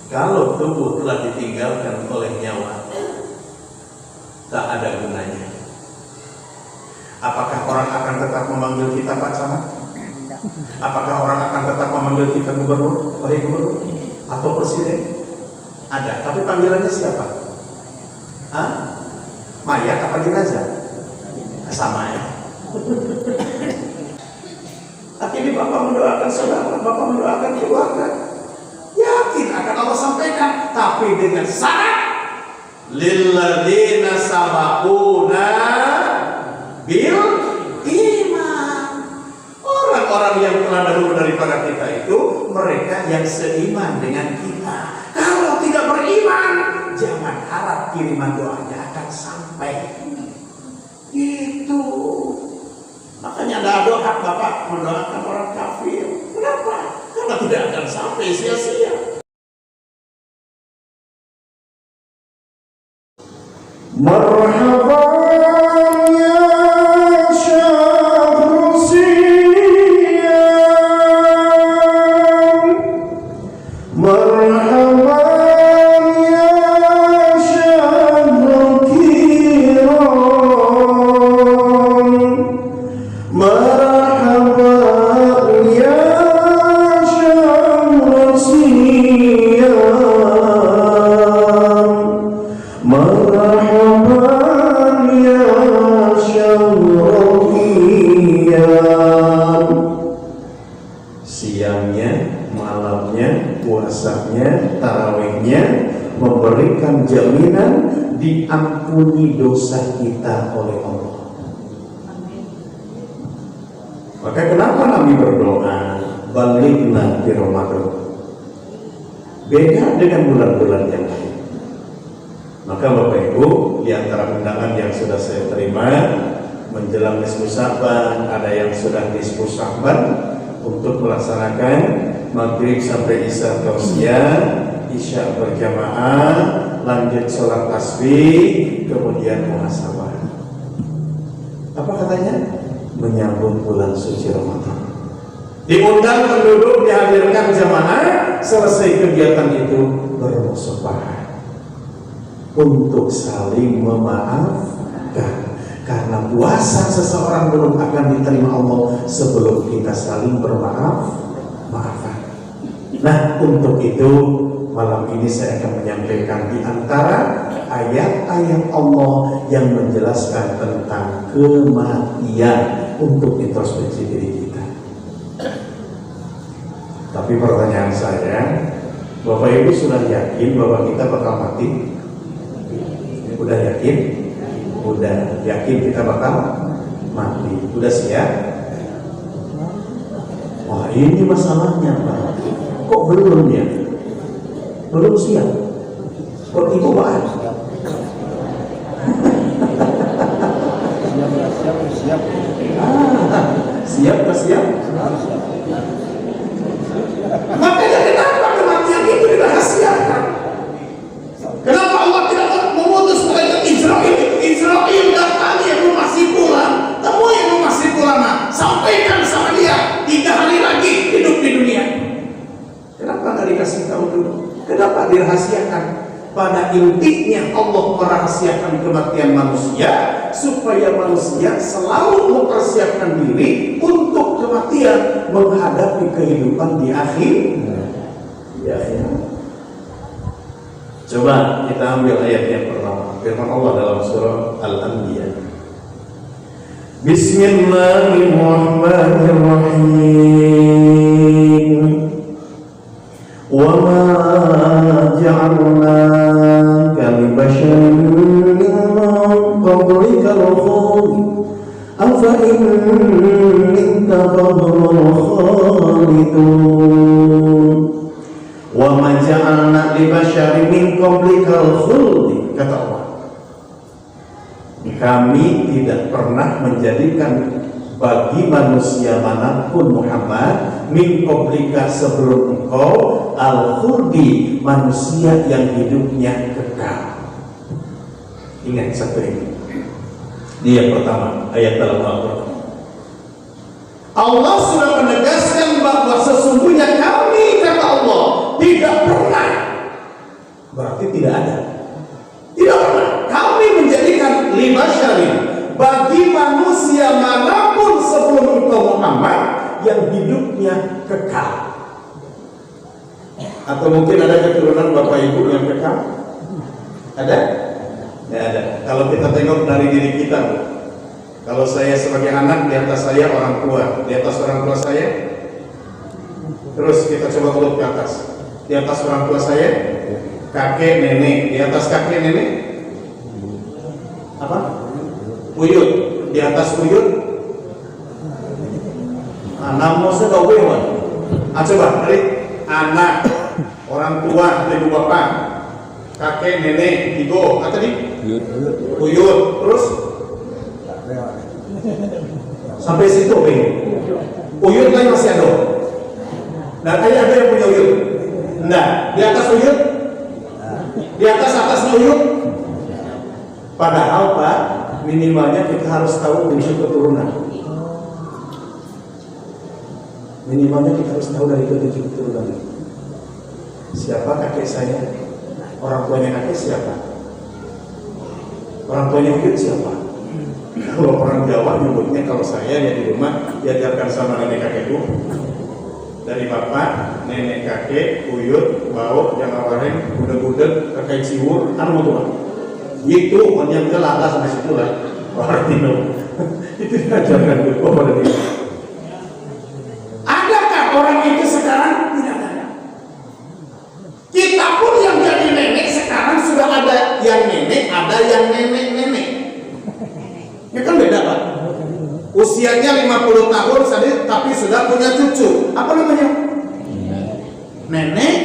Kalau tubuh telah ditinggalkan oleh nyawa, tak ada gunanya. Apakah orang akan tetap memanggil kita Pak Camat? Apakah orang akan tetap memanggil kita gubernur, wahai gubernur, atau presiden? Ada, tapi panggilannya siapa? Hah? Mayat apa jenazah? Sama ya. Tapi ini Bapak mendoakan saudara, Bapak mendoakan keluarga, yakin akan Allah sampaikan, tapi dengan syarat lilladzina sabaquna bil iman. Orang-orang yang telah dahulu daripada kita itu mereka yang seiman dengan kita. Kalau tidak beriman, jangan harap kiriman doanya akan sampai. Itu makanya tidak ada hak Bapak mendoakan orang kafir. Kenapa? Karena tidak akan sampai sia-sia. Marhaban ya syahrul siyam, marhaban ya syahrul kiram, marhaban ya syahrul siyam, marhaban ya syahrul qiyam. Siangnya, malamnya, puasanya, tarawihnya memberikan jaminan diampuni dosa kita oleh Allah. Maka kenapa Nabi berdoa balighna di Ramadan? Beda dengan bulan-bulan yang lain. Maka Bapak Ibu, di antara undangan yang sudah saya terima menjelang nisfu Sya'ban, ada yang sudah nisfu Sya'ban untuk melaksanakan maghrib sampai isya tausiyah, isya berjamaah, lanjut sholat tasbih, kemudian muhasabah. Apa katanya? Menyambut bulan suci Ramadan. Diundang penduduk, dihadirkan jamaah, selesai kegiatan itu bermusafahat untuk saling memaafkan. Karena puasa seseorang belum akan diterima Allah sebelum kita saling bermaaf-maafan. Nah, untuk itu malam ini saya akan menyampaikan di antara ayat-ayat Allah yang menjelaskan tentang kematian untuk introspeksi diri kita. Tapi pertanyaan saya, Bapak Ibu sudah yakin bahwa kita bakal mati? Udah yakin? Udah yakin kita bakal mati? Udah siap? Wah, ini masalahnya Pak. Kok belum ya? Belum siap? Kok Ibu Pak? Siap. Siap ke siap? Makanya kenapa kematian itu dirahasiakan? Kenapa Allah tidak memutus malaikat Israel datangi yang masih pulang, temui yang masih pulang, sampaikan sama dia 3 hari lagi hidup di dunia. Kenapa nggak dikasih tahu dulu? Kenapa dirahasiakan? Pada intinya Allah merahasiakan kematian manusia supaya manusia selalu mempersiapkan diri untuk kematian, menghadapi kehidupan di akhir. Ya. Coba kita ambil ayat yang pertama, firman Allah dalam surah Al-Anbiya. Bismillahirrahmanirrahim. Wa ma ja'alnaka li basharin min qablikal khuld afa in mitta fahumul khalidun. Wa ma ja'alna li basyarin min qablikal khuld, kata Allah, kami tidak pernah menjadikan bagi manusia manapun Muhammad min qablika sebelum engkau al-khuldi, manusia yang hidupnya kekal. Ingat satu ini. Ini yang pertama, ayat dalam Al-Quran. Allah sudah menegaskan bahwa sesungguhnya kami, kata Allah, tidak pernah Berarti tidak ada. Tidak pernah. Kami menjadikan libasyarin bagi manusia manapun sebelum engkau Muhammad yang hidupnya kekal. Atau mungkin ada keturunan bapak ibu yang kekal? Ada? Ya ada. Kalau kita tengok dari diri kita, kalau saya sebagai anak, di atas saya orang tua, di atas orang tua saya, terus kita coba urut ke atas. Di atas orang tua saya, kakek nenek, di atas kakek nenek apa? Uyut. Di atas uyut anak musuh kau bewan. Coba dari anak, orang tua, ibu bapak, kakek nenek, tigo, apa tadi? Uyut. Terus sampai situ pengen. Uyut lain masih ada. Dan ada yang punya uyut. Nah, di atas uyut, di atas uyut. Padahal Pak, minimalnya kita harus tahu bentuk keturunan. Minimalnya kita harus tahu dari bentuk keturunan. Siapa kakek saya? Orang tuanya kakek siapa? Orang tuanya uyut siapa? Kalau orang Jawa nyebutnya, kalau saya ya di rumah diajarkan sama nenek kakekku, dari bapak, nenek kakek, uyut, bau, jangan wareng, gudeg-gudeg, kakek ciwur, anu tua. Itu hanya kelala sampai situ lah. Orang minum itu diajarkan dulu pada dia. Adakah orang itu sekarang? Tidak ada. Kita pun yang jadi nenek sekarang sudah ada yang nenek, ada yang nenek-nenek. Ini kan beda Pak. Usianya 50 tahun tapi sudah punya cucu. Apa namanya? Nenek.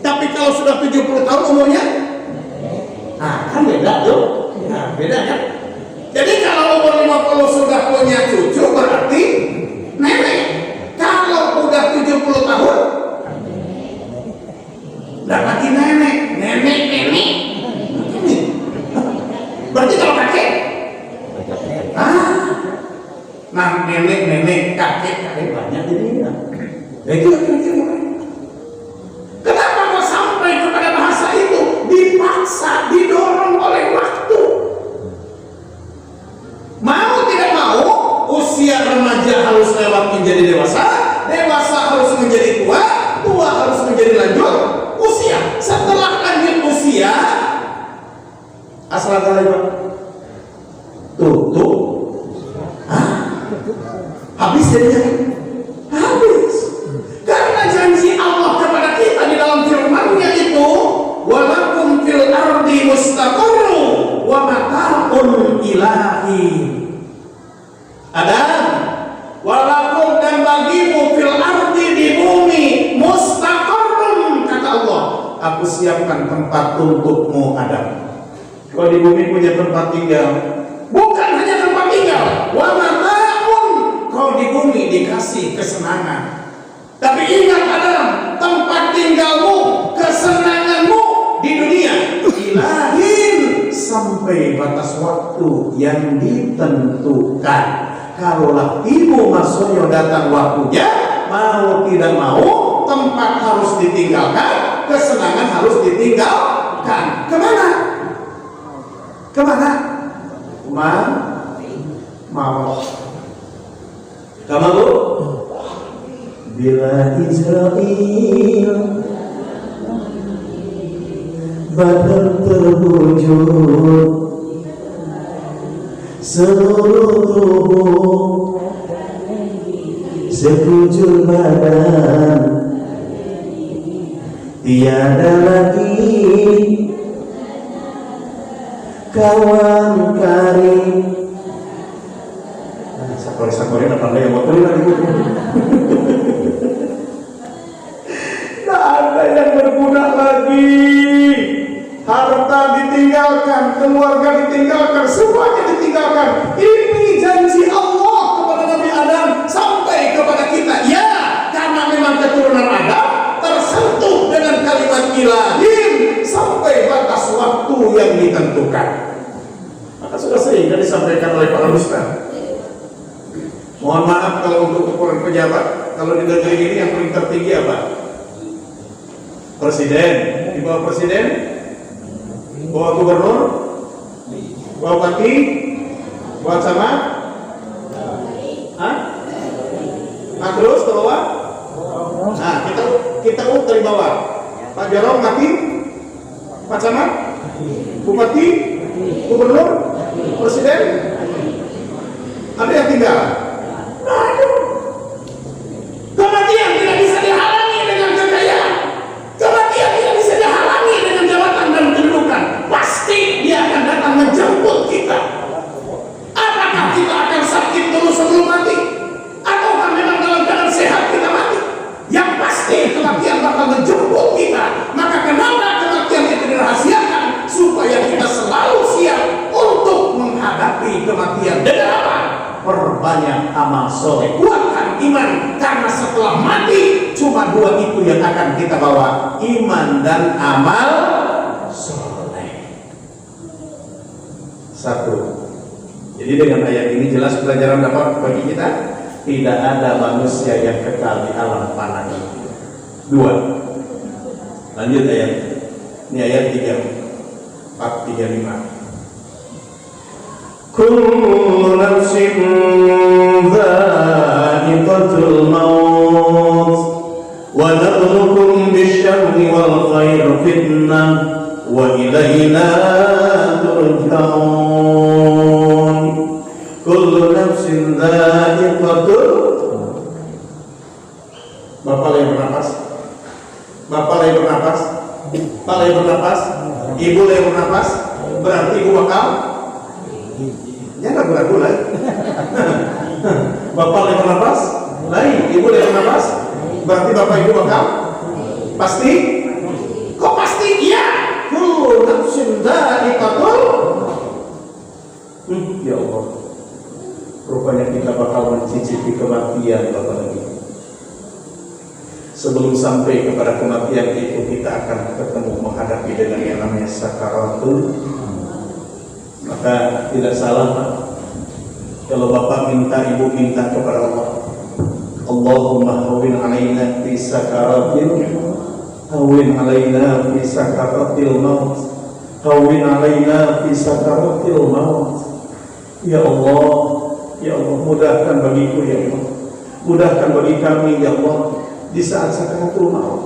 Tapi kalau sudah 70 tahun umurnya, nah kan beda tuh. Nah beda kan. Jadi kalau umur 50 sudah punya cucu berarti nenek. Kalau udah 70 tahun udah lagi nenek. Berarti kalau kakek, nah nenek, kakek banyak jadinya. Itu kenapa kok sampai kepada bahasa itu? Dipaksa, didorong oleh waktu. Mau tidak mau, usia remaja harus lewat menjadi dewasa, dewasa harus menjadi tua, tua harus menjadi lanjut usia. Setelah lanjut usia, asal lagi tutup, habis jadinya, habis. Karena janji Allah kepada kita di dalam firman-Nya itu, walakum fil ardi mustaqarru wa mata'un ilahi. Ada walakum, dan bagimu fil ardi, di bumi, mustaqarrun, kata Allah, aku siapkan tempat untukmu Adam. Kalau di bumi punya tempat tinggal, bukan hanya tempat tinggal, wa mata'un, kau di bumi dikasih kesenangan. Tapi ingat Adam, tempat tinggalmu, kesenanganmu di dunia ilahin, sampai batas waktu yang ditentukan. Kalaulah ibu maksudnya datang waktunya, mau tidak mau, tempat harus ditinggalkan, kesenangan harus ditinggalkan. Kemana? Kemana? Mau. Kamu bila Israel Badar terwujud, seluruh tubuh sekujur badan, tiada lagi kawan karib. Sakori apa lagi yang motor lagi? Tidak ada yang berguna lagi. Harta ditinggalkan, keluarga ditinggalkan, semuanya ditinggalkan. Ini janji Allah kepada Nabi Adam sampai kepada kita. Ya, karena memang keturunan Adam tersentuh dengan kalimat ilahin sampai batas waktu yang ditentukan. Maka sudah sering disampaikan oleh para ustaz. Mohon maaf kalau untuk ukuran pejabat, kalau di negeri ini yang paling tertinggi apa? Presiden. Di bawah presiden Bawa gubernur, bawa bupati, bawa camat, terus ke bawah. Nah, kita dari bawah. Pak Jarod mati, Pak Camat, Bupati, Gubernur, Presiden. Ada yang tinggal. Kematian tidak bisa dihalangi dengan kekayaan. Kematian tidak bisa dihalangi dengan jabatan dan kedudukan. Pasti dia akan datang menjemput kita. Apakah kita akan sakit dulu sebelum mati? Ataukah memang dalam keadaan sehat kita mati? Yang pasti kematian bakal menjemput kita. Maka kenapa kematian itu dirahasiakan? Supaya kita selalu siap untuk menghadapi kematian. Dengan apa? Perbanyak amal soleh, kuatkan iman, karena setelah mati cuma dua itu yang akan kita bawa, iman dan amal soleh. Satu. Jadi dengan ayat ini jelas pelajaran dapat bagi kita, tidak ada manusia yang kekal di alam fana ini. Dua. Lanjut ayat. Ini ayat 435. Kullu nafsin dha'iqatul maut wa nabluukum bisyarri wal khairi fitnah wa ilaina turja'un. Kullu nafsin dha'iqatul. Bapak lagi bernapas, Bapak lagi bernapas, Pak lagi bernapas, Ibu lagi bernapas, berarti Ibu bakal jangan ragu-ragu lah. Bapak lagi bernapas, Ibu lagi bernapas, berarti Bapak Ibu bakal pasti. Kok pasti? Iya. Kullu nafsin dha'iqatul. Ya Allah, rupanya kita bakal mencicipi kematian Bapak lagi. Sebelum sampai kepada kematian itu, kita akan ketemu menghadapi dengan yang namanya sakaratul. Maka tidak salah Pak, kalau Bapak minta, Ibu minta kepada Allah, Allahumma hawwin alaina fi sakaratil, hawwin alaina fi sakaratil maut, hawwin alaina fi sakaratil maut. Ya Allah, ya Allah, mudahkan bagiku ya Allah, mudahkan bagi kami ya Allah di saat sakaratul maut.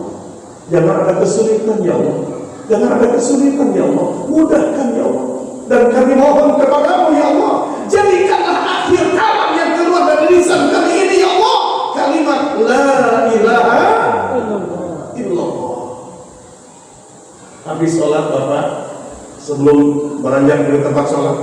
Jangan ada kesulitan ya Allah, jangan ada kesulitan ya Allah, mudahkan ya Allah. Dan kami mohon kepadamu ya Allah, jadikanlah akhir kalam yang keluar dari lisan kami ini ya Allah kalimat la ilaha illallah. Habis sholat Bapak, sebelum beranjak dari tempat sholat,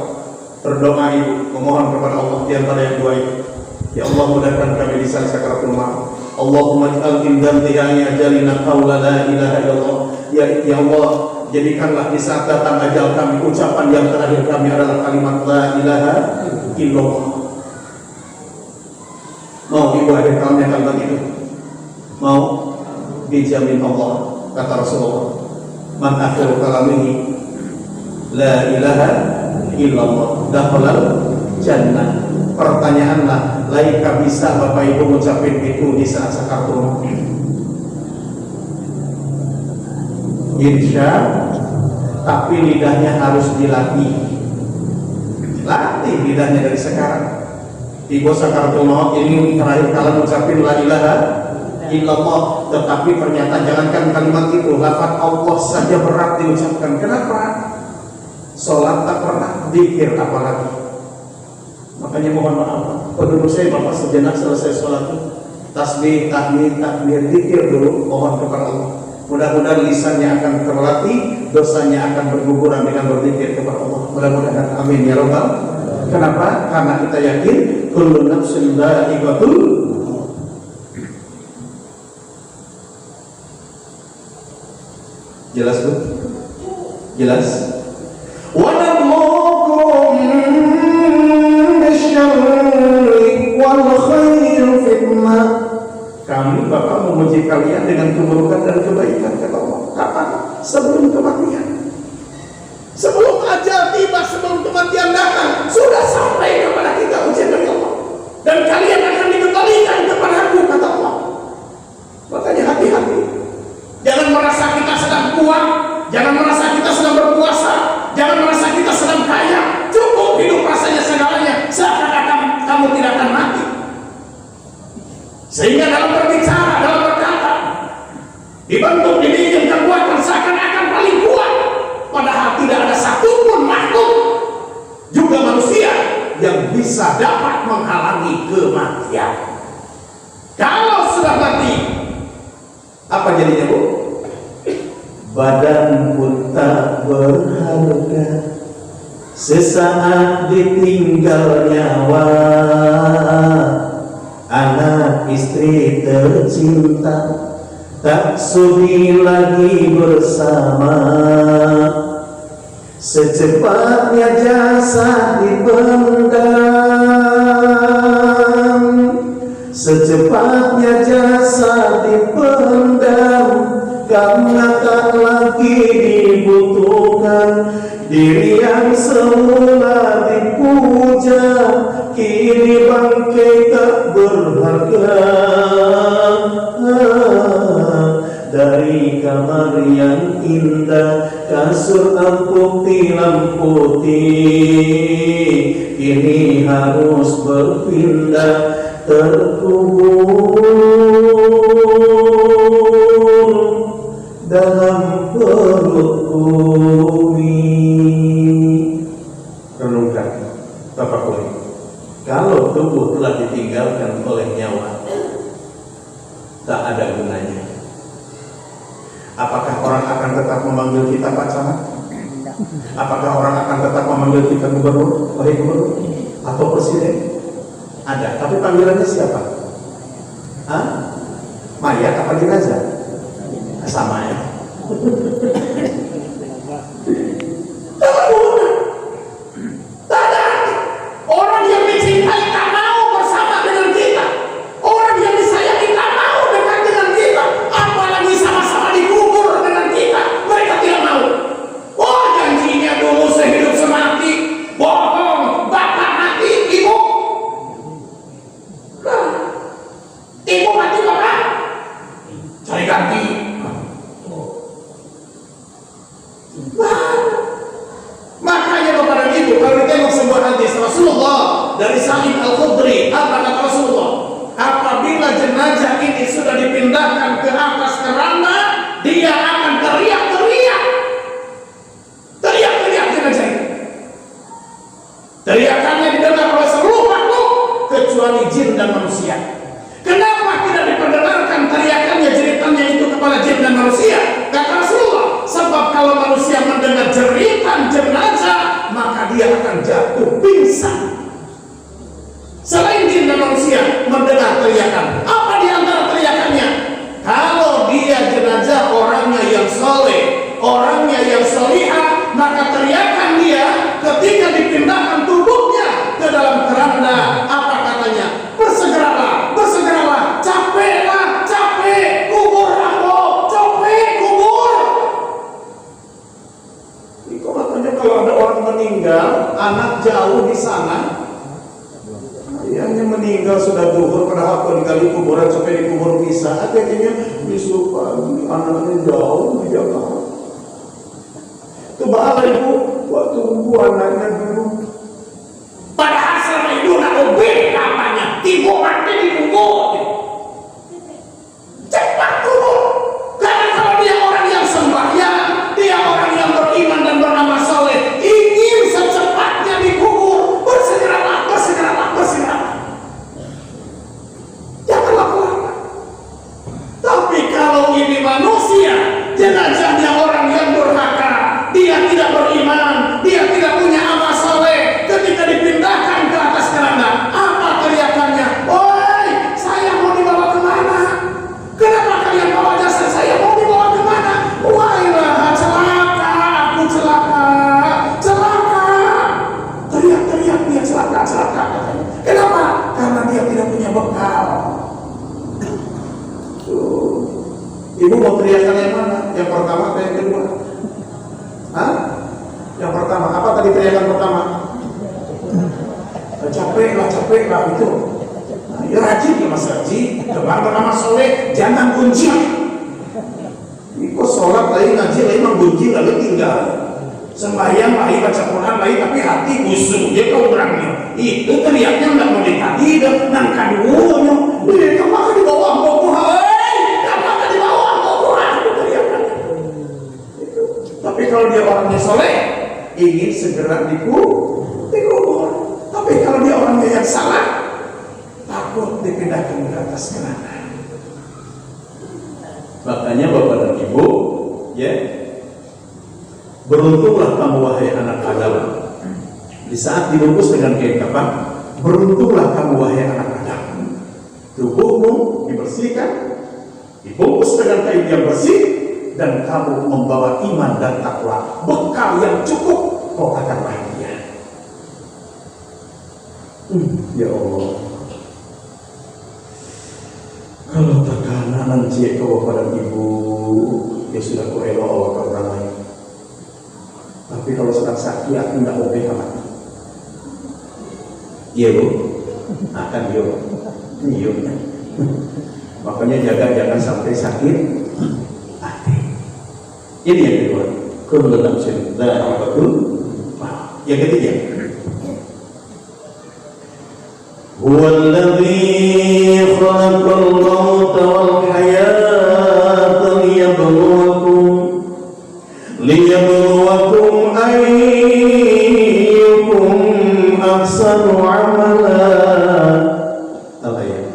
berdoa Ibu, memohon kepada Allah di antara yang dua itu. Ya Allah, mudahkan kami di saat sakaratul maut. Allahumma ij'al indantihani ajalina qawla la ilaha illallah. Ya Allah, jadikanlah di saat datang ajal kami, ucapan yang terakhir kami adalah kalimat la ilaha illallah. Mau Ibu ada kalimat itu? Mau? Dijamin Allah, kata Rasulullah, man akhiru kalamihi la ilaha illallah dakhalal jannah. Pertanyaanlah, laika bisa Bapak Ibu ngucapin itu di saat sakaratul maut? Insya, tapi lidahnya harus dilatih. Latih lidahnya dari sekarang. Ibu sakaratul maut ini terakhir kali ngucapin la ilaha illallah, tetapi ternyata jangankan kalimat itu, lafaz Allah saja berat diucapkan. Kenapa? Sholat tak pernah, zikir apalagi. Makanya mohon maaf, penduduk saya Bapak sejenak selesai sholat, tasbih, tahmid, takbir, zikir dulu, mohon kepada Allah. Mudah-mudahan lisannya akan terlatih, dosanya akan berguguran dengan berzikir kepada Allah. Mudah-mudahan, amin ya rabbal. Kenapa? Karena kita yakin kullu nafsin dha'iqatul. Jelas tuh? Jelas? Wa nabluukum bisyarri wal khairi fitnah. Kami bakal menguji kalian dengan keburukan dan kebaikan, kata Allah. Kapan? Sebelum kematian. Sebelum ajal tiba, sebelum kematian datang, sudah sampai kepada kita ujian dari Allah. Dan kalian akan dikembalikan kepada Aku, kata Allah. Makanya hati-hati. Jangan merasa kita sedang kuat, jangan merasa kita sedang berpuasa, menghalangi kematian. Kalau sudah mati, apa jadinya, Bu? Badan pun tak berharga, sesaat ditinggal nyawa. Anak istri tercinta tak sudi lagi bersama. Secepatnya jasad dipendam, secepatnya jasad dipendam, karena tak lagi dibutuhkan. Diri yang semula dipuja, kini bangkai tak berharga. Dari kamar yang indah, kasur empuk tilam putih, kini harus berpindah terkubur dalam perut bumi. Renungkan, tafakuri. Kalau tubuh telah ditinggalkan oleh nyawa, tak ada gunanya. Apakah orang akan tetap memanggil kita Pak Camat? Apakah orang akan tetap memanggil kita gubernur, wahai gubernur, atau presiden? Ada, tapi panggilannya siapa? Hah? Mayat apa jenazah? Sama ya. Orang yang dicintai tak mau bersama dengan kita. Orang yang disayangi tak mau dekat dengan kita. Apalagi sama-sama dikubur dengan kita. Mereka tidak mau. Oh, janjinya dulu sehidup semati. Bohong. Bapak mati, ibu. Nah, ibu mati, bapak cari ganti. Makanya kepada itu, kalau ditengok sebuah hadis Rasulullah dari Sa'id Al-Khudri, apa kata Rasulullah? Apabila jenazah ini sudah dipindahkan ke atas keranda, dia akan teriak-teriak. Teriak-teriak jenazah itu. Teriakannya didengar oleh seluruh makhluk kecuali jin dan manusia. Kenapa tidak diperdengarkan teriakannya, jeritannya itu kepada jin dan manusia? Kata Rasulullah, sebab kalau manusia mendengar jeritan jenazah, maka dia akan jatuh pingsan. Selain jin dan manusia mendengar teriakan, apa di antara teriakannya? Kalau dia jenazah orangnya yang soleh, orangnya yang solihah, maka teriakan dia ketika dipindahkan tubuhnya ke dalam keranda, apa katanya? Bersegeralah, bersegeralah, capeklah, capek, kubur Rambo, capek, kubur. Itu makanya kalau ada orang meninggal, anak jauh di sana, ayahnya meninggal sudah duhur, padahal kalau digali kuburan sampai dikubur pisah, akhirnya besok pagi anaknya jauh di Jakarta. Coba ibu, waktu tunggu anaknya dulu. Padahal selama itu nak ubin kampanye, ibu mati dikubur. Cepat kubur. Karena kalau dia orang yang sembahyang, dia orang yang beriman dan beramal soleh, ingin secepatnya dikubur. Bersegeralah, bersegeralah, bersegeralah. Jangan lama-lama. Tapi kalau ini manusia, jenazahnya orang yang durhaka, dia tidak beriman, dia tidak punya amal soleh, ketika dipindahkan ke atas keranda, apa teriakannya? Woi, saya mau dibawa kemana? Kenapa kalian bawa jasad saya? Mau dibawa kemana? Wailah, celaka, aku celaka, celaka. Teriak-teriak dia celaka, celaka. Kenapa? Karena dia tidak punya bekal. Ibu mau teriakan yang mana? Yang pertama atau yang kedua? Hah? Yang pertama, apa tadi teriakan pertama? Capek lah itu. Nah, ya rajin ya Mas Haji, teman bernama soleh, jangan kunci. Ibu sholat lagi ngaji lagi menggunjing lalu tinggal. Sembahyang lagi baca Quran lagi tapi hati busuk dia kau berangnya. Itu teriaknya nggak mau dikali dan nangka dulunya. Dia kemana di bawah bawah? Tapi kalau dia orangnya soleh, ingin segera dikubur. Tapi kalau dia orangnya yang salah, dipindahkan ke atas kerana. Makanya Bapak dan Ibu, ya, beruntunglah kamu wahai anak Adam. Di saat dibungkus dengan kain kafan, beruntunglah kamu wahai anak Adam. Tubuhmu dibersihkan, dibungkus dengan kain yang bersih, dan kamu membawa iman dan takwa, bekal yang cukup, kau akan bahagia. Ya Allah, kalau tekanan cik kau pada ibu, ya sudah kau elok awak ke orang lain. Tapi kalau sedang sakit, aku tidak mau mati. Iya bu, akan iya. Makanya jangan sampai sakit hati. Ini yang kedua. Kullu nafsin dha'iqatul maut. Yang ketiga, huwallazi khalaqal mauta wal hayata liyabluwakum ayyukum ahsanu amala. Apa ya?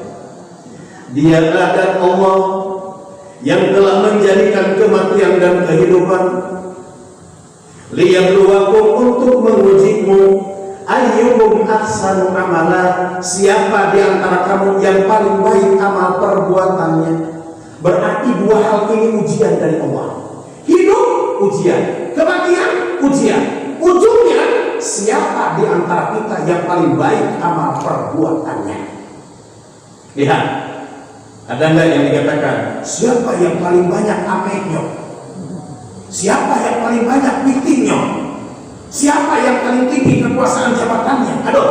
Dia adalah Allah yang telah menjadikan kematian dan kehidupan, liyabluwakum, untuk mengujimu, ayyukum ahsanu amala, siapa di antara kamu yang paling baik amal perbuatannya. Berarti dua hal ini ujian dari Allah. Hidup ujian, kematian ujian. Ujungnya siapa di antara kita yang paling baik amal perbuatannya. Lihat, ada nggak yang dikatakan siapa yang paling banyak amelnya, siapa yang paling banyak pikirnya, siapa yang paling tinggi kekuasaan jabatannya? Aduh,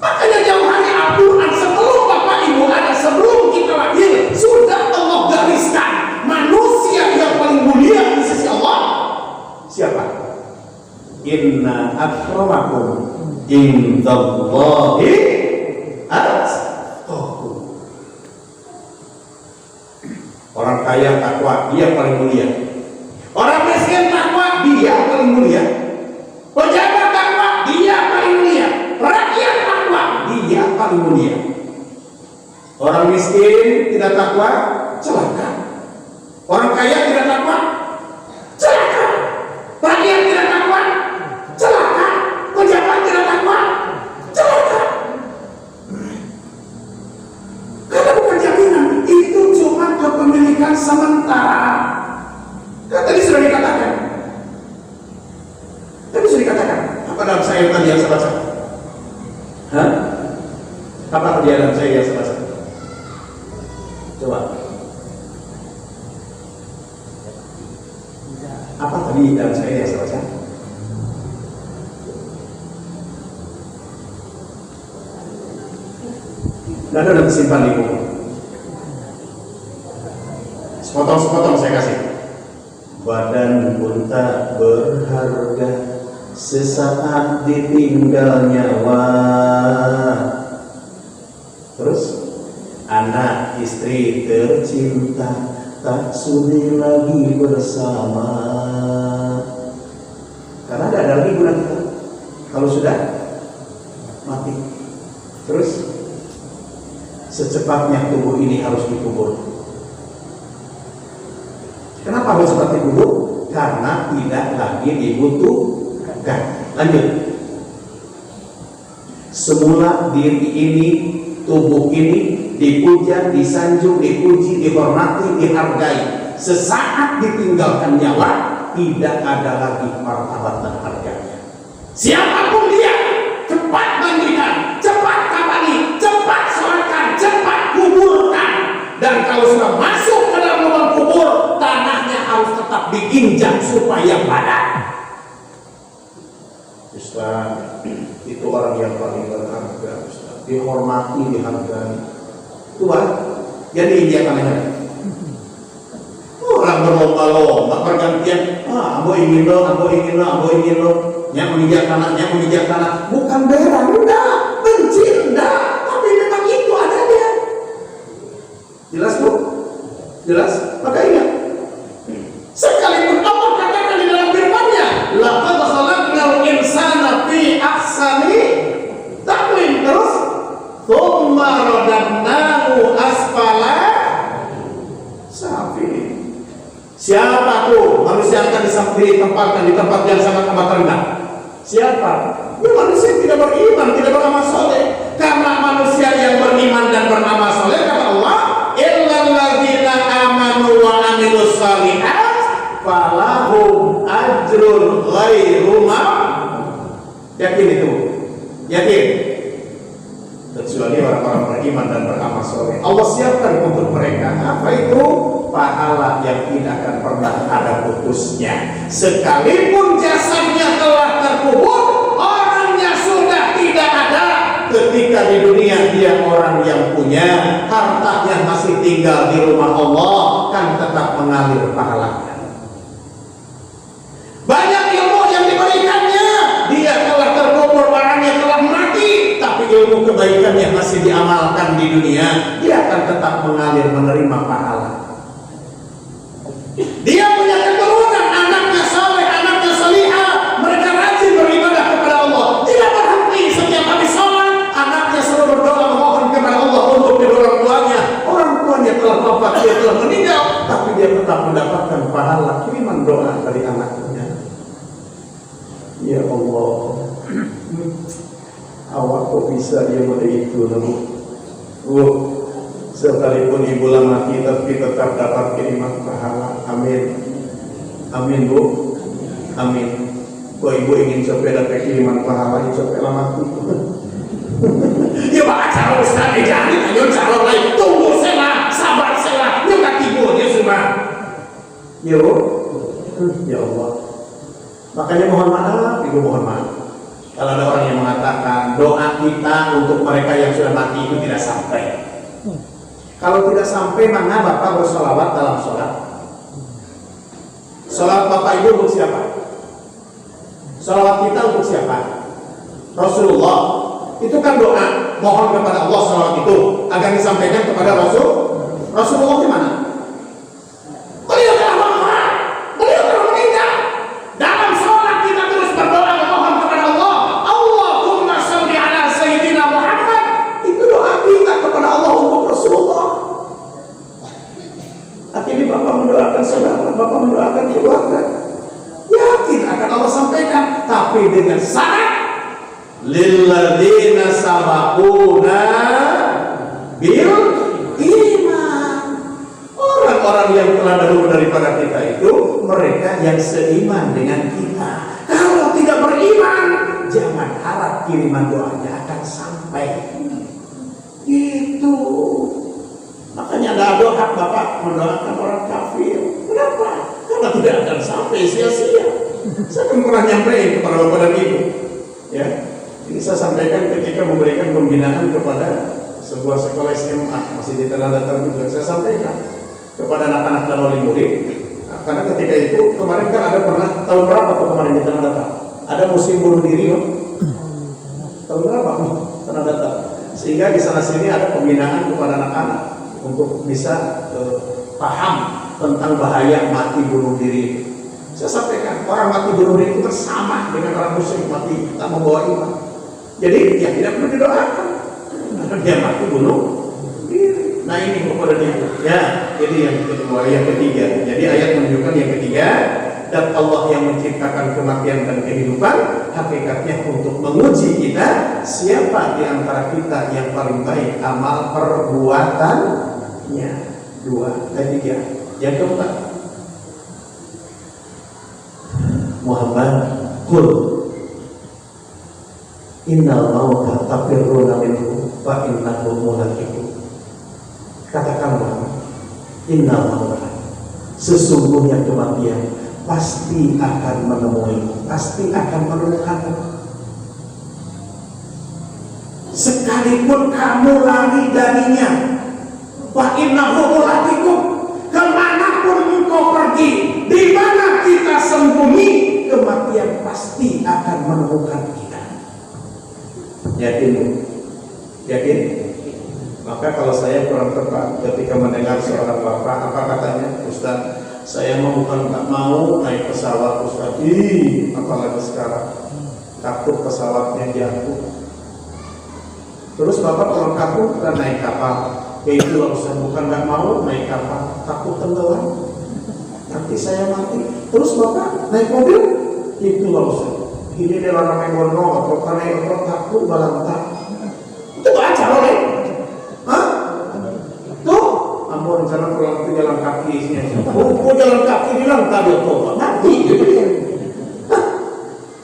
makanya jauh hari Al-Quran sebelum Bapak Ibu ada, sebelum kita lahir, sudah Allah gariskan manusia yang paling mulia di sisi Allah siapa? Inna akramakum indallahi atqakum. Orang kaya takwa, dia paling mulia. Orang miskin takwa, dia paling mulia. Pejabat takwa, dia paling mulia. Rakyat takwa, dia paling mulia. Orang miskin tidak takwa, celaka. Orang kaya tidak takwa, celaka. Rakyat tidak takwa, celaka. Pejabat tidak takwa, celaka. Karena bukan jaminan, itu cuma kepemilikan sementara. Kan tadi sudah dikatakan. Apa dalam saya tadi yang saya baca? Hah? Apa tadi dalam saya yang saya baca? Coba. Apa tadi dalam saya yang saya baca? Dan ada simpan di buku. Sepotong-sepotong saya kasih. Badan pun tak berharga sesaat ditinggal nyawa. Terus anak istri tercinta tak sudi lagi bersama. Karena tidak ada lagi guna kita kalau sudah mati. Terus secepatnya tubuh ini harus dikubur. Kenapa harus seperti dikubur? Karena tidak lagi dibutuhkan. Lanjut. Semula diri ini, tubuh ini dipuja, disanjung, dipuji, dihormati, dihargai. Sesaat ditinggalkan nyawa, tidak ada lagi martabat dan harganya. Siapapun dia, cepat mandikan, cepat kafani, cepat sholatkan, cepat kuburkan. Dan kalau sudah masuk ke dalam lubang kubur, tanahnya harus tetap diinjak supaya padat. Ustaz, itu orang yang paling berharga, Ustaz. Dihormati, dihargai. Tuhan, jadi dia tanahnya. Orang berlomba-lomba pergantian, ambo ingin lo, ambo ingin lo, ambo ingin lo. Yang menginjak tanah, yang menginjak tanah. Bukan berang, enggak, benci, enggak. Tapi memang itu adanya. Jelas bu? Jelas? Maka ingat. Sekalipun Allah katakan di dalam firman-Nya, laqad khalaqnal insana fi ahsani taqwim. Terus, Siapa tuh manusia akan ditempatkan di tempat yang sangat amat rendah? Siapa? Ya manusia yang tidak beriman, tidak beramal soleh. Karena manusia yang beriman dan beramal soleh, kata Allah, illal ladzina amanu wa amilus shalihat falahum ajrun ghairu mamnun. Yakin itu? Yakin? Kecuali orang-orang beriman dan beramal soleh, Allah siapkan untuk mereka apa itu? Pahala yang tidak akan pernah ada putusnya. Sekalipun jasadnya telah terkubur, orangnya sudah tidak ada. Ketika di dunia dia orang yang punya, hartanya masih tinggal di rumah Allah, kan tetap mengalir pahalanya. Banyak ilmu yang diberikannya, dia telah terkubur, orangnya telah mati, tapi ilmu kebaikannya masih diamalkan di dunia, dia akan tetap mengalir menerima pahala. Dia punya keturunan, anaknya saleh, anaknya salihah, mereka rajin beribadah kepada Allah, tidak berhenti setiap habis sholat, anaknya selalu berdoa memohon kepada Allah untuk kedua orang tuanya. Orang tuanya telah wafat, dia telah meninggal, tapi dia tetap mendapatkan pahala kiriman doa dari anaknya. Ya Allah, awak kok bisa dia itu, sekalipun ibu lama kita tetap dapat kiriman pahala. Amin. Amin Bu. Amin. Kok ibu ingin sampai dapat kiriman pahala sampai lama itu? Ya Pak, cara Ustaz jangan ayo cara lain. Tunggu sela, sabar sela. Nyuka tiburnya semua. Ya Bu. Ya Allah. Makanya mohon maaf, ibu mohon maaf. Kalau ada orang yang mengatakan doa kita untuk mereka yang sudah mati itu tidak sampai. Kalau tidak sampai, mana Bapak bersolawat dalam sholat? Sholat Bapak Ibu untuk siapa? Sholawat kita untuk siapa? Rasulullah. Itu kan doa, mohon kepada Allah sholawat itu agar disampaikan kepada Rasulullah di mana? Beliau telah wafat, beliau telah meninggal. Dalam sholat kita terus berdoa memohon kepada Allah. Allahumma sholli ala Sayyidina Muhammad. Itu doa kita kepada Allah untuk Rasulullah. Akhirnya Bapak mendoakan saudara, Bapak mendoakan keluarga, yakin akan Allah sampaikan, tapi dengan syarat lilladzina sabaquna bil iman. Orang-orang yang telah dahulu daripada kita itu mereka yang seiman dengan kita. Kalau tidak beriman, jangan harap kiriman doanya akan sampai. Itu makanya ada doa Bapak mendoakan orang kafir. Kenapa? Karena tidak akan sampai sia-sia. Saya kan pernah nyampein kepada Bapak dan Ibu. Ya, ini saya sampaikan ketika memberikan pembinaan kepada sebuah sekolah SMA masih di Tanah Datar juga. Saya sampaikan kepada anak-anak dan wali murid. Nah, karena ketika itu kemarin kan ada pernah tahun berapa tuh kemarin di Tanah Datar? Ada musim bunuh diri, loh. Tahun berapa? Tanah Datar. Sehingga di sana sini ada pembinaan kepada anak-anak untuk bisa paham tentang bahaya mati bunuh diri. Saya sampaikan orang mati bunuh diri itu bersama dengan orang muslim mati tak membawa iman. Jadi ya tidak perlu didoakan karena dia mati bunuh diri. Nah ini kepada dia. Ya, jadi yang kedua, yang ketiga. Jadi ayat menunjukkan yang ketiga, dan Allah yang menciptakan kematian dan kehidupan hakikatnya untuk menguji kita siapa di antara kita yang paling baik amal perbuatan. Dua, tiga. Yang keempat, Muhammad qul innal mauta tafirruna minhu fa innahu mulaqikum. Katakanlah, innal mauta, sesungguhnya kematian pasti akan menemui, pasti akan menemukanmu. Sekalipun kamu lari darinya, wa innahu mulaqikum, kemanapun engkau pergi, di mana kita sembunyi, kematian pasti akan menemukan kita. Yakin? Yakin? Maka kalau saya kurang tepat ketika mendengar seorang bapak, apa katanya? Ustaz, saya mau bukan tak mau naik pesawat Ustaz. Apalagi sekarang takut pesawatnya jatuh. Terus bapak kalau takut kan naik kapal. Ya itulah Ustaz, bukan nggak mau naik kapal, takut tenggelam. Kaki saya mati. Terus Bapak naik mobil? Itu nggak usah. Ini dia namanya gono atau karena itu takut balanta. Itu baca oleh. Hah? Tuh, ampun rencana pulang itu jalan kaki isinya. Oh, jalan kaki bilang tadi tuh mati.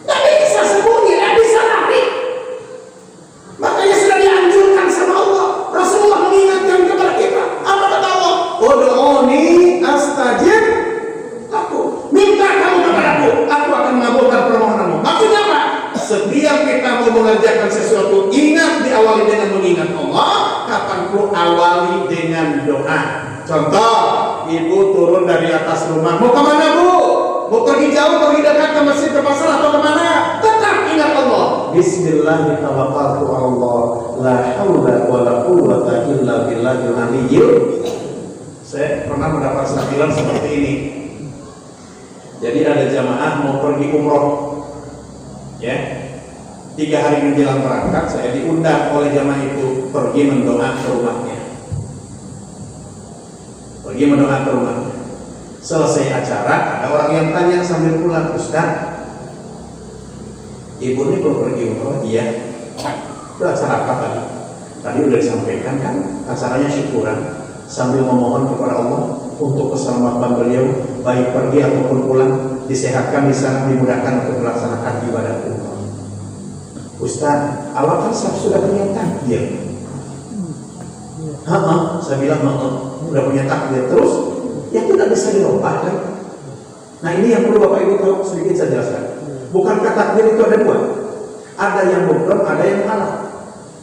Nggak bisa sembunyi, nggak bisa lari. Makanya sudah dianjurkan sama Allah. Rasulullah mengingatkan kepada kita. Apa kata Allah? Ud'uni astajib lakum. Minta kamu kepadaku, aku akan mengabulkan permohonanmu. Maksudnya apa? Setiap kita mau mengerjakan sesuatu, ingat diawali dengan mengingat Allah. Kapan perlu awali dengan doa. Contoh, ibu turun dari atas rumah. Mau kemana bu? Mau pergi jauh, pergi dekat ke masjid, ke pasar atau kemana? Tetap ingat Allah. Bismillahirrahmanirrahim. La haula wa la quwwata illa billahil aliyyil. Saya pernah mendapat sambilan seperti ini. Jadi ada jamaah mau pergi umroh, ya. 3 hari menjelang berangkat, saya diundang oleh jamaah itu pergi mendoa ke rumahnya. Pergi mendoa ke rumahnya. Selesai acara, ada orang yang tanya sambil pulang, Ustaz, ibu ini perlu pergi umroh? Iya. Itu acara apa tadi? Tadi udah disampaikan kan, acaranya syukuran sambil memohon kepada Allah untuk keselamatan beliau, baik pergi ataupun pulang, disehatkan di sana, dimudahkan untuk melaksanakan ibadah umroh. Ustaz, awak kan sudah punya takdir. Saya bilang udah punya takdir, terus ya itu tidak bisa dirubah kan? Nah ini yang perlu Bapak Ibu tahu, sedikit saya jelaskan. Bukankah takdir itu ada 2? Ada yang mutlak, ada yang mutlak.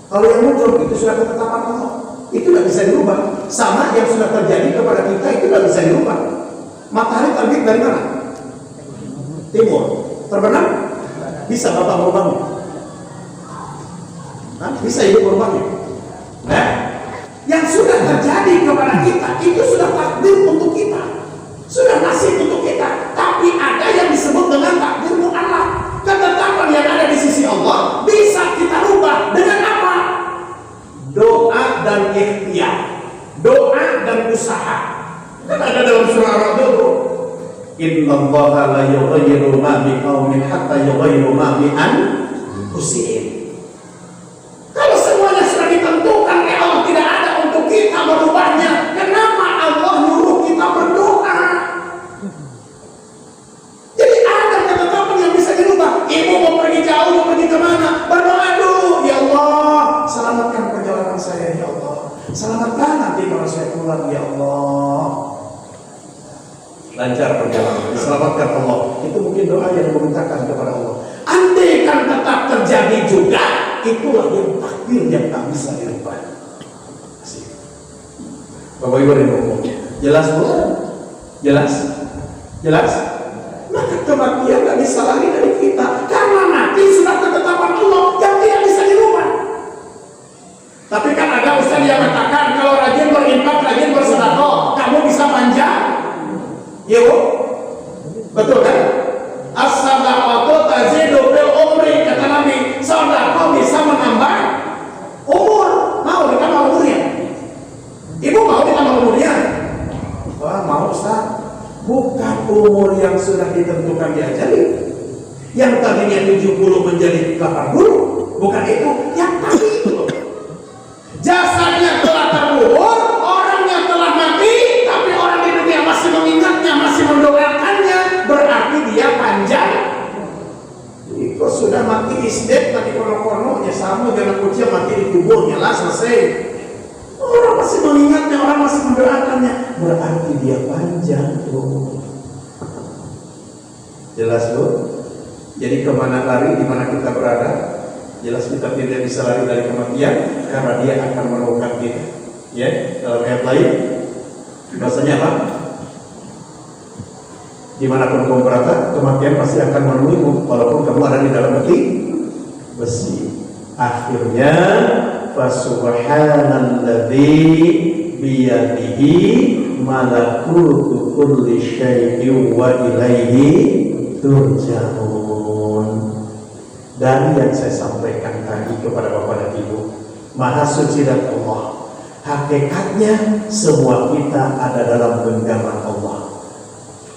Kalau yang mutlak itu sudah ketetapan Allah, itu tidak bisa dirubah. Sama yang sudah terjadi kepada kita itu tidak bisa dirubah. Matahari terbit dari mana? Timur. Terbenam? Bisa Bapak merubahnya? Bisa ibu merubahnya? Nah, yang sudah terjadi kepada kita itu sudah takdir untuk kita, sudah nasib untuk kita. Tapi ada yang disebut dengan takdir mu'allaq. Ketetapan yang ada di sisi Allah bisa kita rubah dengan apa? Doa dan ikhtiar, doa dan usaha. Kan ada dalam surah Ar-Ra'd, Innallaha la yughayyiru ma biqaumin hatta yughayyiru ma bi anfusihim. Kalau semuanya sudah ditentukan oleh Allah, tidak ada untuk kita merubahnya. Kenapa Allah nyuruh kita berdoa? Jadi ada ketetapan yang bisa dirubah. Ibu mau pergi jauh, mau pergi kemana? Berdoa dulu. Ya Allah, selamatkan perjalanan saya. Ya Allah, selamatkan nanti kalau saya pulang. Ya Allah, lancar perjalanan, diselamatkan Allah. Itu mungkin doa yang memintakan kepada Allah. Andai kan tetap terjadi juga, itulah yang takdir yang tak bisa dirubah. Bapak Ibu dan Ibu, jelas belum? Jelas? Jelas? Maka kematian tak bisa lari dari kita, karena mati sudah ketetapan Allah yang tidak bisa dirubah. Tapi kan ada ustaz yang mengatakan kalau rajin berinfak, rajin bersedekah, kamu bisa panjang. Ya Bu? Betul kan? As-sadaqatu tazidu fil umri, kata Nabi. Sedekah bisa menambah umur. Mau ditambah umurnya? Ibu mau ditambah umurnya? Wah, mau Ustaz. Bukan umur yang sudah ditentukan diajari. Yang tadinya 70 menjadi 80. Bukan itu. Yang tadi itu loh. Jasadnya telah terkubur, orangnya telah mati, tapi orang di dunia masih mengingatnya, masih mendoakannya, berarti dia panjang. Itu sudah mati isdet, tadi kono-kononya sama jangan kucing mati di kuburnya lah, selesai. Orang masih mengingatnya, orang masih mendoakannya, berarti dia panjang tuh. Jelas loh. Jadi kemana lari, di mana kita berada? Jelas kita tidak bisa lari dari kematian, karena dia akan menemukan kita. Ya, dalam ayat lain, bahasanya apa? Dimanapun kamu berada, kematian pasti akan menemuimu, walaupun kamu ada di dalam peti besi. Akhirnya, fasubhanalladzi biyadihi malakutu kulli syai'in wa ilaihi turja'un. Dari yang saya sampaikan tadi kepada Bapak dan Ibu, Maha Suci dan Allah, hakikatnya semua kita ada dalam genggaman Allah.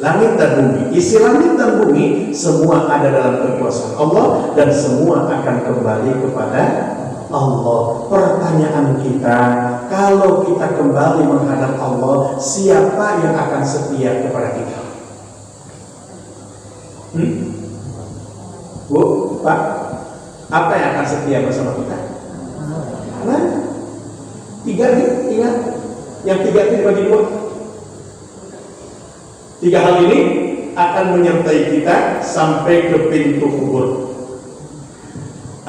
Langit dan bumi, isi langit dan bumi semua ada dalam kekuasaan Allah dan semua akan kembali kepada Allah. Pertanyaan kita, kalau kita kembali menghadap Allah, siapa yang akan setia kepada kita? Bu, Pak, apa yang akan setia bersama kita? Nah, tiga nih, ingat. Yang tiga itu dibagi dua. Tiga hal ini akan menyertai kita sampai ke pintu kubur.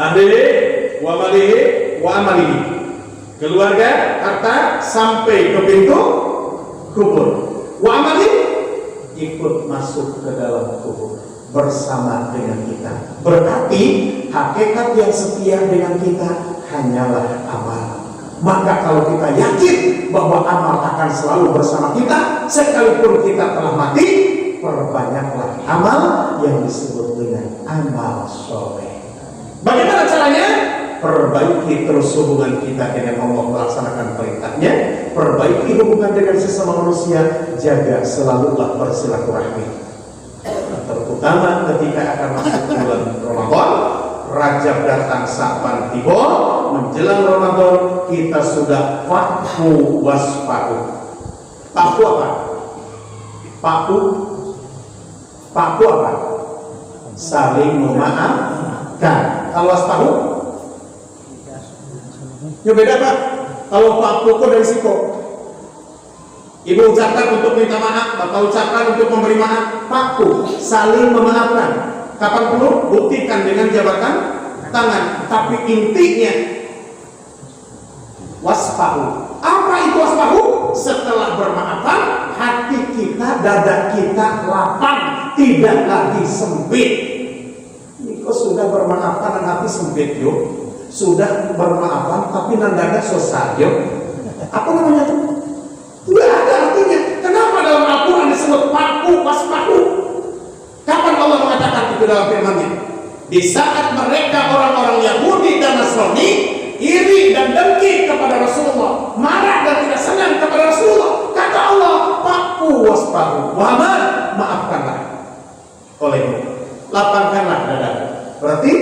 Ahlihi, wa malihi, wa amalihi. Keluarga, harta, sampai ke pintu kubur. Wa amalihi, ikut masuk ke dalam kubur bersama dengan kita. Berarti hakikat yang setia dengan kita hanyalah amal. Maka kalau kita yakin bahwa amal akan selalu bersama kita, sekalipun kita telah mati, perbanyaklah amal yang disebut dengan amal soleh. Bagaimana caranya? Perbaiki terus hubungan kita dengan Allah, melaksanakan perintahnya. Perbaiki hubungan dengan sesama manusia. Jaga selalulah bersilaturahmi. Terutama ketika akan masuk bulan Ramadan, Rajab datang, Sa'ban tiba, menjelang Ramadan kita sudah fakhu wasfahu. Fakhu apa? Fakhu apa? Saling memaafkan. Kalau wasfahu? Ya beda Pak. Kalau fakhu itu dari siko. Ibu ucapkan untuk minta maaf, Bapak ucapkan untuk memberi maaf. Fakhu, saling memaafkan. Kapan perlu, buktikan dengan jabatan tangan. Tapi intinya wasfahu. Apa itu wasfahu? Setelah bermaafan, hati kita, dada kita lapang, tidak lagi sempit. Ini kok sudah bermaafan dan hati sempit yuk. Sudah bermaafan tapi dada susah yuk. Apa namanya itu? Tidak ada artinya. Kenapa dalam Al-Quran disebut fakhu wasfahu? Kapan Allah mengatakan itu dalam firman-Nya? Di saat mereka orang-orang Yahudi dan Nasrani iri dan dengki kepada Rasulullah, marah dan tidak senang kepada Rasulullah, kata Allah, fakhu wasfahu. Muhammad, maafkanlah olehmu, lapangkanlah dada. Berarti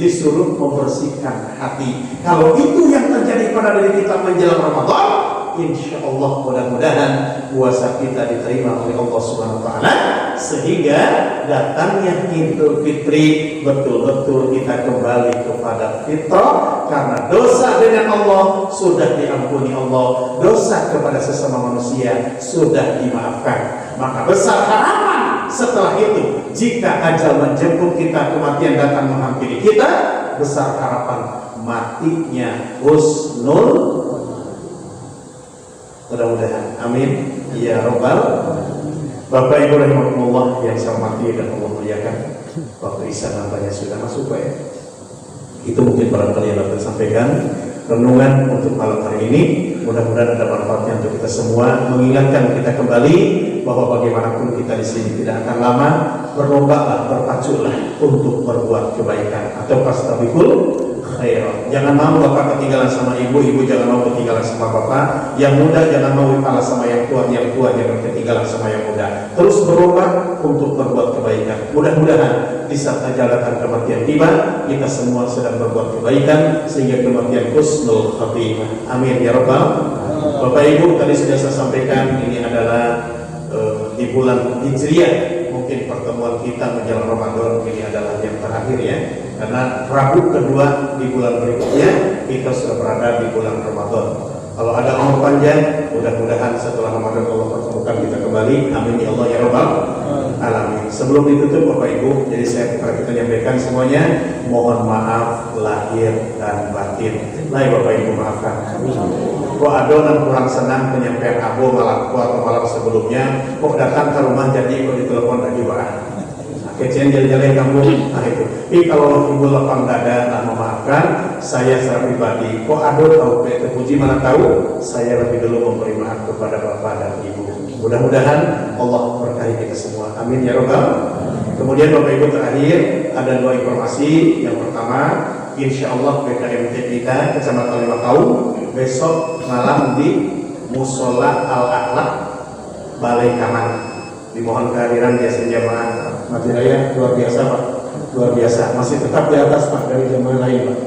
disuruh membersihkan hati. Kalau itu yang terjadi pada diri kita menjelang Ramadan, insya Allah mudah-mudahan puasa kita diterima oleh Allah Subhanahu Wa Taala, sehingga datangnya Idul Fitri betul-betul kita kembali kepada fitrah, karena dosa dengan Allah sudah diampuni Allah, dosa kepada sesama manusia sudah dimaafkan. Maka besar harapan setelah itu, jika ajal menjemput kita, kematian datang menghampiri kita, besar harapan matinya husnul. Mudah-mudahan, amin ya robbal. Bapak Ibu rahimakumullah yang saya hormati dan Allah muliakan, waktu isya nampaknya sudah masuk Pak ya. Itu mungkin barangkali yang dapat sampaikan renungan untuk malam hari ini. Mudah-mudahan ada manfaatnya untuk kita semua, mengingatkan kita kembali bahwa bagaimanapun kita di sini tidak akan lama, berlombalah, berpaculah untuk berbuat kebaikan atau fastabiqul khairat. Jangan mau bapak ketinggalan sama ibu, ibu jangan mau ketinggalan sama bapak. Yang muda jangan mau kalah sama yang tua jangan ketinggalan sama yang muda. Terus berlomba untuk berbuat kebaikan. Mudah-mudahan di saat ajal datang kematian tiba, kita semua sedang berbuat kebaikan sehingga kematian husnul khatimah. Amin ya rabbal. Bapak Ibu, tadi sudah saya sampaikan ini adalah di bulan Hijriah. Mungkin pertemuan kita menjelang Ramadan ini adalah yang terakhir ya, karena Rabu kedua di bulan berikutnya kita sudah berada di bulan Ramadan. Kalau ada umur panjang, mudah-mudahan setelah Ramadan Allah pertemukan kita kembali. Amin ya Allah ya Rabbal alamin. Sebelum ditutup Bapak Ibu, jadi saya kita menyampaikan semuanya, mohon maaf lahir dan batin. Lai Bapak Ibu maafkan. Kok adonan kurang senang penyampaian Abu malam atau malam sebelumnya, kok datang ke rumah jadi kok ditelepon lagi Pak. Kecian jalan-jalan kamu, nah itu. Tapi kalau ibu lapang dada, nah memaafkan, saya secara pribadi, kok aduh tahu terpuji mana tahu, saya lebih dulu memberi maaf kepada bapak dan ibu. Mudah-mudahan Allah berkahi kita semua. Amin ya robbal. Kemudian Bapak Ibu terakhir ada dua informasi. Yang pertama, insya Allah PKMT kita Kecamatan Limakau besok malam di Musola Al Akhlak Balai Kaman. Dimohon kehadiran jasa jamaah Masjid Raya luar biasa Pak, luar biasa, masih tetap di atas Pak dari jamaah lain Pak.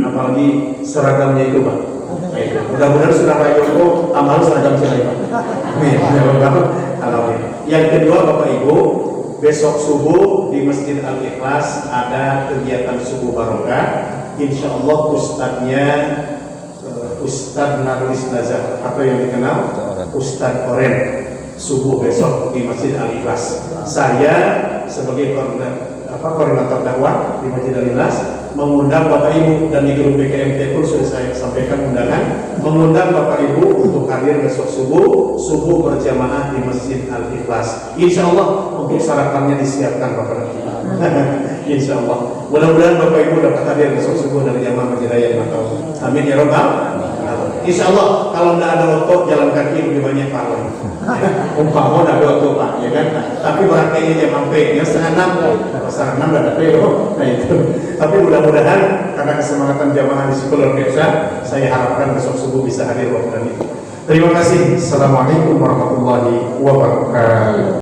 Apalagi seragamnya itu Pak. Mudah-mudahan sudah Pak Joko amal seragam sini Pak. Yang kedua Bapak Ibu, besok subuh di Masjid Al-Ikhlas ada kegiatan subuh barokah. Insya Allah ustadznya Ustadz Narlis Nazar atau yang dikenal Ustadz Oren, subuh besok di Masjid Al-Ikhlas. Saya sebagai koordinator dakwah di Masjid Al-Ikhlas mengundang Bapak Ibu, dan di grup BKMT pun sudah saya sampaikan undangan, mengundang Bapak Ibu untuk hadir besok subuh berjamaah di Masjid Al-Ikhlas. Insya Allah untuk sarapannya disiapkan Bapak Ibu. Insya Allah. Mudah-mudahan Bapak Ibu dapat hadir besok subuh dari jamaah Masjid Raya Matawi. Amin ya Rabbal. Insya Allah kalau tidak ada otot jalan kaki lebih banyak pahala. Umpama tidak ada otot Pak, ya kan? Tapi berarti jam sampai ya setengah 6 tidak ada pelo. Nah itu. Tapi mudah-mudahan karena kesemangatan jamaah di sekolah biasa, saya harapkan besok subuh bisa hadir waktu itu. Terima kasih. Assalamualaikum warahmatullahi wabarakatuh.